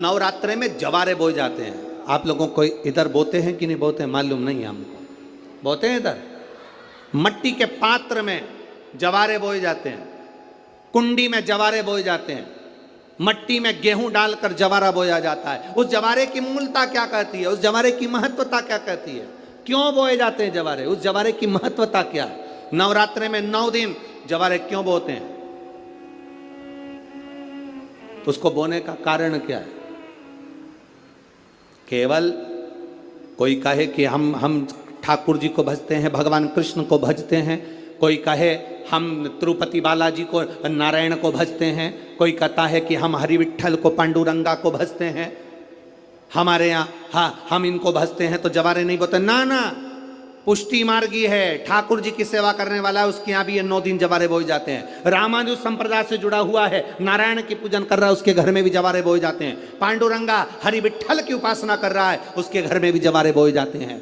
नवरात्रे में जवारे बोए जाते हैं। आप लोगों को इधर बोते हैं कि नहीं बोते हैं मालूम नहीं हमको। बोते हैं इधर मट्टी के पात्र में जवारे बोए जाते हैं, कुंडी में जवारे बोए जाते हैं, मट्टी में गेहूं डालकर जवारा बोया जाता है। उस जवारे की मूलता क्या कहती है, उस जवारे की महत्वता क्या कहती है, क्यों बोए जाते हैं जवारे, उस जवारे की महत्वता क्या है। नवरात्रे में 9 दिन जवारे क्यों बोते हैं, उसको बोने का कारण क्या है। केवल कोई कहे कि हम ठाकुर जी को भजते हैं, भगवान कृष्ण को भजते हैं, कोई कहे हम तिरुपति बालाजी को नारायण को भजते हैं, कोई कहता है कि हम हरि विट्ठल को पांडुरंगा को भजते हैं, हमारे यहाँ हाँ हम इनको भजते हैं तो जवारे नहीं बोते। ना ना, पुष्टि मार्गी है, ठाकुर जी की सेवा करने वाला है, उसके यहाँ भी ये 9 दिन जवारे बोए जाते हैं। रामानुज संप्रदाय से जुड़ा हुआ है, नारायण की पूजन कर रहा है, उसके घर में भी जवारे बोए जाते हैं। पांडुरंगा हरि विट्ठल की उपासना कर रहा है, उसके घर में भी जवारे बोए जाते हैं।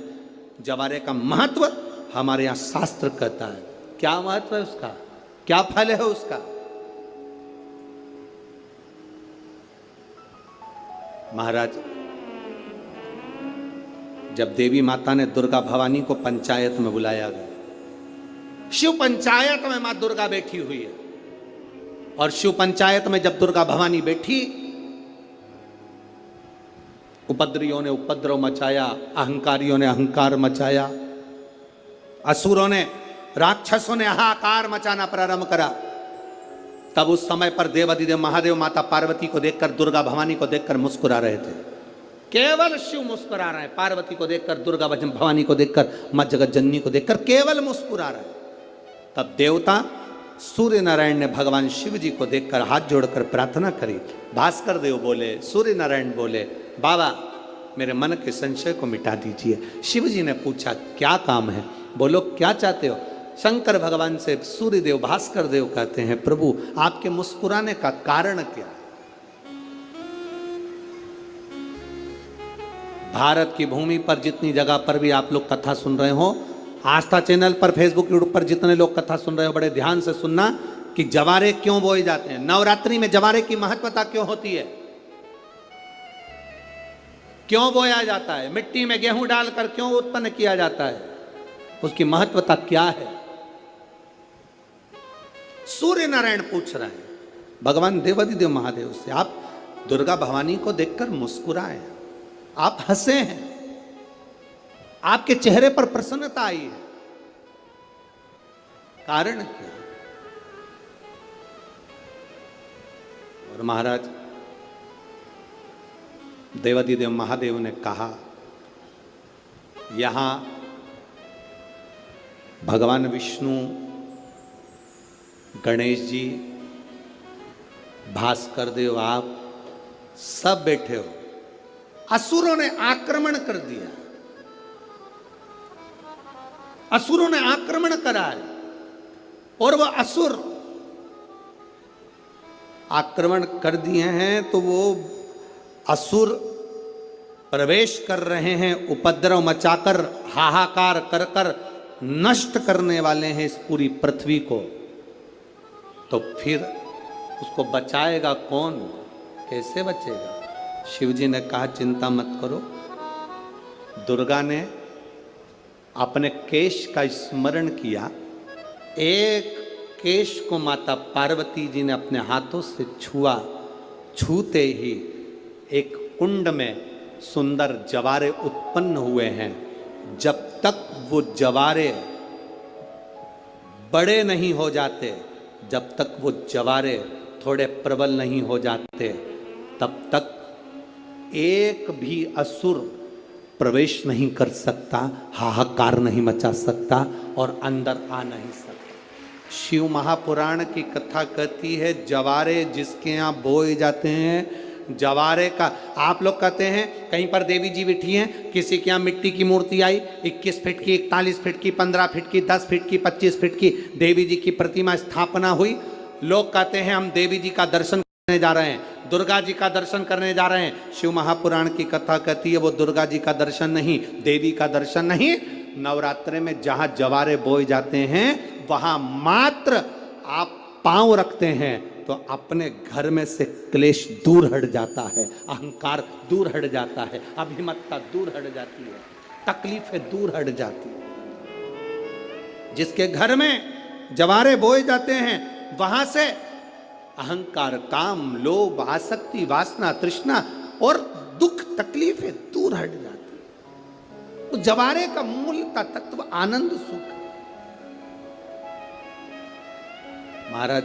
जवारे का महत्व हमारे यहाँ शास्त्र कहता है। क्या महत्व है उसका, क्या फल है उसका। महाराज, जब देवी माता ने दुर्गा भवानी को पंचायत में बुलाया गया, शिव पंचायत में मां दुर्गा बैठी हुई है, और शिव पंचायत में जब दुर्गा भवानी बैठी, उपद्रवियों ने उपद्रव मचाया, अहंकारियों ने अहंकार मचाया, असुरों ने राक्षसों ने हाहाकार मचाना प्रारंभ करा। तब उस समय पर देवाधिदेव महादेव माता पार्वती को देखकर, दुर्गा भवानी को देखकर मुस्कुरा रहे थे। केवल शिव मुस्कुरा रहे हैं, पार्वती को देखकर, दुर्गा भवानी को देखकर, मां जगत जननी को देखकर केवल मुस्कुरा रहे हैं। तब देवता सूर्य नारायण ने भगवान शिव जी को देखकर हाथ जोड़कर प्रार्थना करी। भास्कर देव बोले, सूर्य नारायण बोले, बाबा मेरे मन के संशय को मिटा दीजिए। शिव जी ने पूछा क्या काम है, बोलो क्या चाहते हो। शंकर भगवान से सूर्य देव भास्कर देव कहते हैं, प्रभु आपके मुस्कुराने का कारण क्या है। भारत की भूमि पर जितनी जगह पर भी आप लोग कथा सुन रहे हो, आस्था चैनल पर, फेसबुक, यूट्यूब पर जितने लोग कथा सुन रहे हो, बड़े ध्यान से सुनना कि जवारे क्यों बोए जाते हैं। नवरात्रि में जवारे की महत्वता क्यों होती है, क्यों बोया जाता है, मिट्टी में गेहूं डालकर क्यों उत्पन्न किया जाता है, उसकी महत्वता क्या है। सूर्य नारायण पूछ रहे हैं भगवान देवाधिदेव महादेव से, आप दुर्गा भवानी को देखकर मुस्कुराए, आप हंसे हैं, आपके चेहरे पर प्रसन्नता आई है, कारण क्या। और महाराज देवाधिदेव महादेव ने कहा, यहां भगवान विष्णु, गणेश जी, भास्कर देव, आप सब बैठे हो। असुरों ने आक्रमण कर दिया, असुरों ने आक्रमण करा है, और वह असुर आक्रमण कर दिए हैं तो वो असुर प्रवेश कर रहे हैं, उपद्रव मचाकर, हाहाकार कर कर नष्ट करने वाले हैं इस पूरी पृथ्वी को। तो फिर उसको बचाएगा कौन, कैसे बचेगा। शिव जी ने कहा चिंता मत करो। दुर्गा ने अपने केश का स्मरण किया, एक केश को माता पार्वती जी ने अपने हाथों से छुआ, छूते ही एक कुंड में सुंदर जवारे उत्पन्न हुए हैं। जब तक वो जवारे बड़े नहीं हो जाते, जब तक वो जवारे थोड़े प्रबल नहीं हो जाते, तब तक एक भी असुर प्रवेश नहीं कर सकता, हाहाकार नहीं मचा सकता और अंदर आ नहीं सकता। शिव महापुराण की कथा कहती है, जवारे जिसके यहाँ बोए जाते हैं, जवारे का, आप लोग कहते हैं कहीं पर देवी जी बैठी हैं, किसी के यहाँ मिट्टी की मूर्ति आई, 21 फीट की, 41 फीट की, 15 फीट की, 10 फीट की, 25 फीट की देवी जी की प्रतिमा स्थापना हुई। लोग कहते हैं हम देवी जी का दर्शन करने जा रहे हैं, दुर्गा जी का दर्शन करने जा रहे हैं। शिव महापुराण की कथा कहती है वो दुर्गा जी का दर्शन नहीं, देवी का दर्शन नहीं। नवरात्रे में जहां जवारे बोए जाते हैं वहां मात्र आप पांव रखते हैं तो अपने घर में से क्लेश दूर हट जाता है, अहंकार दूर हट जाता है, अभिमतता दूर हट जाती है, तकलीफें दूर हट जाती है। जिसके घर में जवारे बोए जाते हैं वहां से अहंकार, काम, लोभ, आसक्ति, वासना, तृष्णा और दुख, तकलीफें दूर हट जाती है। तो जवारे का मूल तत्व आनंद, सुख। महाराज